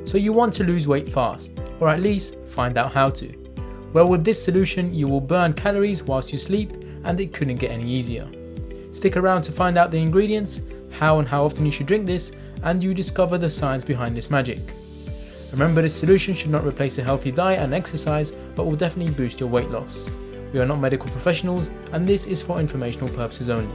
So you want to lose weight fast, or at least find out how to. Well, with this solution you will burn calories whilst you sleep, and it couldn't get any easier. Stick around to find out the ingredients, how and how often you should drink this, and you discover the science behind this magic. Remember, this solution should not replace a healthy diet and exercise, but will definitely boost your weight loss. We are not medical professionals, and this is for informational purposes only.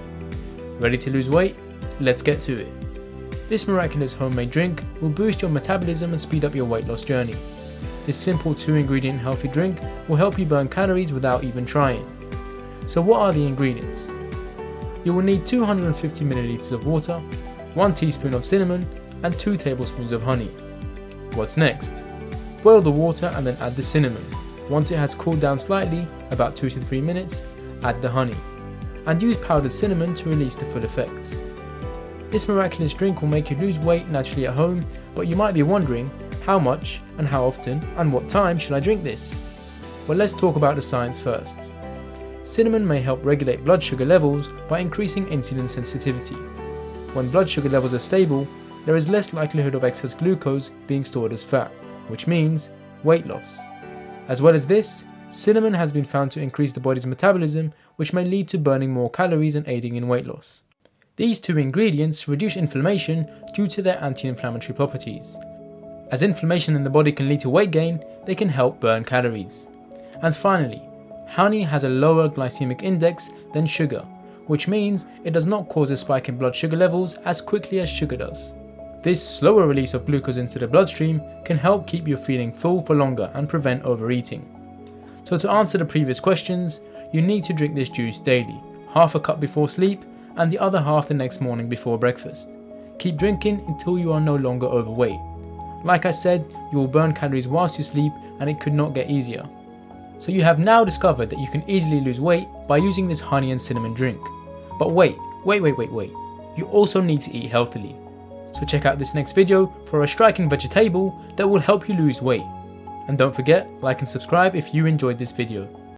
Ready to lose weight? Let's get to it. This miraculous homemade drink will boost your metabolism and speed up your weight loss journey. This simple 2-ingredient healthy drink will help you burn calories without even trying. So what are the ingredients? You will need 250 ml of water, 1 teaspoon of cinnamon, and 2 tablespoons of honey. What's next? Boil the water and then add the cinnamon. Once it has cooled down slightly, about 2 to 3 minutes, add the honey. And use powdered cinnamon to release the full effects. This miraculous drink will make you lose weight naturally at home, but you might be wondering, how much and how often and what time should I drink this? Well, let's talk about the science first. Cinnamon may help regulate blood sugar levels by increasing insulin sensitivity. When blood sugar levels are stable, there is less likelihood of excess glucose being stored as fat, which means weight loss. As well as this, cinnamon has been found to increase the body's metabolism, which may lead to burning more calories and aiding in weight loss. These 2 ingredients reduce inflammation due to their anti-inflammatory properties. As inflammation in the body can lead to weight gain, they can help burn calories. And finally, honey has a lower glycemic index than sugar, which means it does not cause a spike in blood sugar levels as quickly as sugar does. This slower release of glucose into the bloodstream can help keep you feeling full for longer and prevent overeating. So to answer the previous questions, you need to drink this juice daily, half a cup before sleep and the other half the next morning before breakfast. Keep drinking until you are no longer overweight. Like I said, you will burn calories whilst you sleep, and it could not get easier. So you have now discovered that you can easily lose weight by using this honey and cinnamon drink. But wait, you also need to eat healthily. So check out this next video for a striking vegetable that will help you lose weight. And don't forget, like and subscribe if you enjoyed this video.